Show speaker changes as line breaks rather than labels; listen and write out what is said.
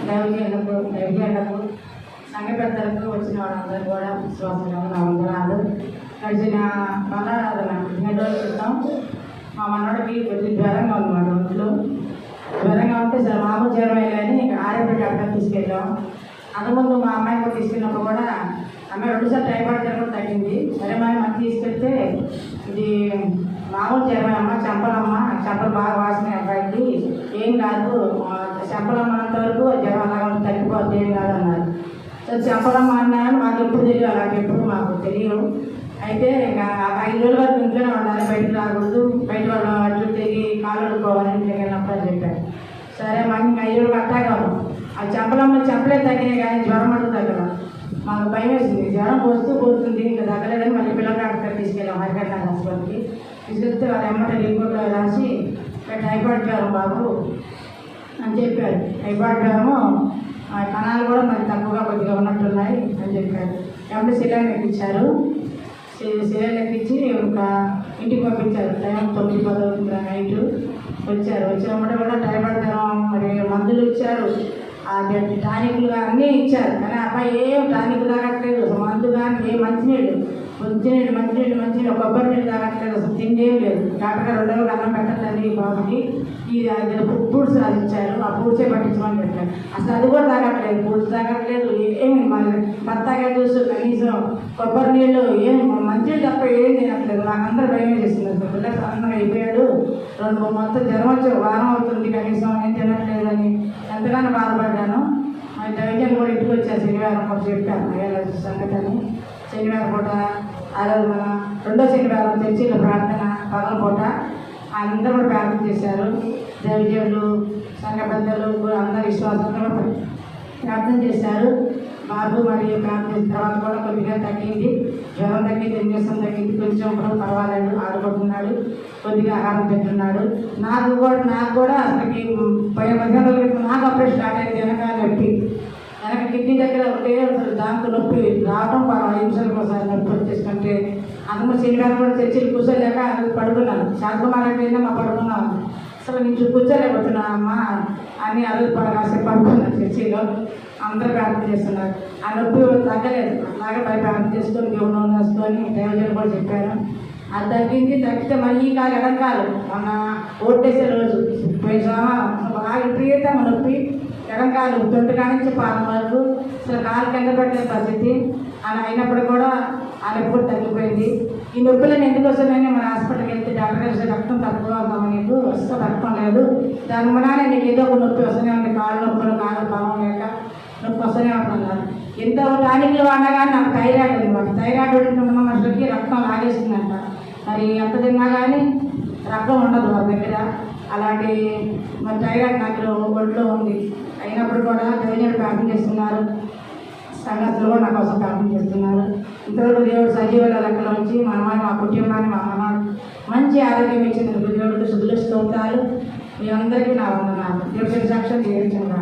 దైవజనులకు సంఘ పెద్దలకు వచ్చిన వాళ్ళందరూ కూడా విశ్వాసంగా నా వందనాలు. గడిచిన బలారాధన 2 రోజుల క్రితం మా మనవాడికి కొద్దిగా జ్వరంగా ఉన్నమాట. ఒంట్లో జ్వరంగా ఉంటే సరే మామూలు జ్వరం వెళ్ళని ఆరోగ్య డాక్టర్ తీసుకెళ్ళాం. అంతకుముందు మా అమ్మాయి కూడా తీసుకెళ్ళినప్పుడు కూడా అమ్మాయి 2 సార్లు టైఫాయిడ్ జ్వరం కూడా తగ్గింది. సరే మనం తీసుకెళ్తే ఇది మామూలు జ్వరం అమ్మ చెంపలు బాగా వాసిన అబ్బాయికి ఏం కాదు, చెంపలమ్మన్నంత వరకు జ్వరం అలాగా తగ్గిపోద్ది, ఏం కాదు అన్నారు. సో చెంపలమ్మ అన్నాను, మాకు ఎప్పుడు తెలియదు, అలాగే ఎప్పుడు మాకు తెలియదు. అయితే ఇక 5 రోజుల వరకు ఇంట్లోనే ఉండాలి, బయటకు రాకూడదు, బయట వాళ్ళ అట్లు తిరిగి కాళ్ళు అడుక్కోవాలి ఇంట్లోకి వెళ్ళినప్పుడు అని చెప్పారు. సరే మాకు ఇంకా 5 రోజులు అట్టాకాదు. ఆ చెంపలే తగ్గినాయి కానీ జ్వరం అడుగు తగ్గల. మాకు భయం వేసింది, జ్వరం పోతుంది ఇంకా తగ్గలేదని మళ్ళీ పిల్లల డాక్టర్ తీసుకెళ్ళాం హరికట్ట హాస్పిటల్కి. తీసుకెళ్తే వాళ్ళ ఎమ్మట రిపోర్ట్లో రాసి టైఫాయిడ్ జ్వరం బాబు అని చెప్పారు. టైఫాయిడ్ జ్వరము కణాలు కూడా మరి తక్కువగా కొద్దిగా ఉన్నట్టున్నాయి అని చెప్పారు. ఎమ్మటి సిలిండర్ ఎక్కించారు. సిలిండర్ ఎక్కించి ఒక ఇంటికి పంపించారు. టైం 9-10 నైట్ వచ్చారు. వచ్చినప్పుడు కూడా టైఫాయిడ్ జ్వరం మరి మందులు ఇచ్చారు, టానిక్లు అన్నీ ఇచ్చారు. కానీ అబ్బాయి ఏం టానిక్ తాగట్లేదు, మందు కానీ ఏ మంచినీళ్ళు కొబ్బరి నీళ్ళు తాగట్లేదు, అసలు తిండి ఏం లేదు. డాక్టర్ గారు 2 రోజులు అన్నం పెట్టండి బాబుకి, ఇది ఫ్రూట్స్ రాసిచ్చారు, ఆ ఫ్రూట్సే పట్టించమని పెట్టారు. అసలు అది కూడా తాగట్లేదు, ఫ్రూట్స్ తాగట్లేదు, ఏమి మరి బత్తాకాయ జ్యూస్ కనీసం కొబ్బరి నీళ్ళు ఏం మంచినీళ్ళు తప్ప ఏం తినట్లేదు. నాకందరూ భయం చేస్తుంది. అసలు పిల్లలు సన్నగా అయిపోయాడు, మొత్తం జ్వరం వచ్చి వారం అవుతుంది, కనీసం ఏం తినట్లేదు అని ఎంతగానో బాధపడ్డాను. మరి దైవజనులు కూడా ఇంటికి వచ్చారు. శనివారం కూడా చెప్పాను అయ్యా సంగతి. శనివారం పూట ఆరాధన, 2వ శనివారం చర్చిలో ప్రార్థన, పగల పూట అందరూ కూడా ప్రార్థన చేశారు. దైవజనులు సంఘ పెద్దలు అందరూ విశ్వాసంగా ప్రార్థన చేశారు. బాబు మరి ప్రార్థన చేసిన తర్వాత కూడా కొద్దిగా తగ్గింది, జ్వరం తగ్గింది, ఇంజక్షన్ తగ్గింది, కొంచెం పర్వాలేదు, ఆడుకుంటున్నాడు, కొద్దిగా ఆహారం తింటున్నాడు. నాకు కూడా అసలుకి 10 రోజుల నాకు అప్పుడే స్టార్ట్ అయింది వెనక కిడ్నీ దగ్గర ఉంటే అసలు దాంతో నొప్పి రావడం 5 నిమిషాలకు ఒకసారి నొప్పి వచ్చేసుకుంటే అందులో శనివారం కూడా చర్చిలు కూర్చోలేక పడుకున్నాను. శాంతకుమార్ అంటే మా పడుకున్నాను, అసలు నేను కూర్చోలేకపోతున్నా అమ్మా అని కాసేపు పడుకున్నాను. చర్చిలో అందరూ ప్రార్థన చేస్తున్నారు, ఆ నొప్పి తగ్గలేదు. అలాగే ప్రార్థన చేసుకొని దేవుడు వేసుకొని దైవజనులు కూడా చెప్పారు. అది తగ్గితే మళ్ళీ కాలు ఎడంకాలు మొన్న ఓటేసే రోజు బాగా విపరీతంగా నొప్పి, ఎడంకాలు తొంటి కానించి పాదం వరకు అసలు కాలు కింద పెట్టే పరిస్థితి. అలా అయినప్పుడు కూడా ఆ నొప్పి కూడా తగ్గిపోయింది. ఈ నొప్పులను ఎందుకు వస్తున్నాయని మన హాస్పిటల్కి వెళ్తే డాక్టర్ గారు రక్తం తక్కువ అవుతామని, నీకు అసలు రక్తం లేదు, దాని మూలానే నీకు ఏదో ఒక నొప్పి వస్తూనే ఉంది, కాళ్ళు నొప్పులు, కాళ్ళు బలం లేక నొప్పి వస్తూనే ఉంటున్నారు. ఎంత టానిక్లు వాడినా కానీ నాకు థైరాయిడ్ అనమాట. థైరాయిడ్ ఉన్న మనుషులకి రక్తం లాగేస్తుందంట. మరి ఎంత తిన్నా కానీ రక్తం ఉండదు వాళ్ళ దగ్గర. అలాంటి మరి థైరాయిడ్ నాకు ఒంట్లో ఉంది. అయినప్పుడు కూడా దైవజనులు ప్రార్థన చేస్తున్నారు, సంఘస్థులు కూడా నా కోసం ప్రార్థన చేస్తున్నారు. ఇంతవరకు దేవుడు సజీవుల లెక్కలో ఉంచి మా కుటుంబాన్ని మా మనవాడు మంచి ఆరోగ్యం ఇచ్చినందుకు దేవుడికి శుద్ధులు స్తోత్రాలు. మీ అందరికీ నా వందనాలు. దేవుడి సాక్ష్యం జీవించిన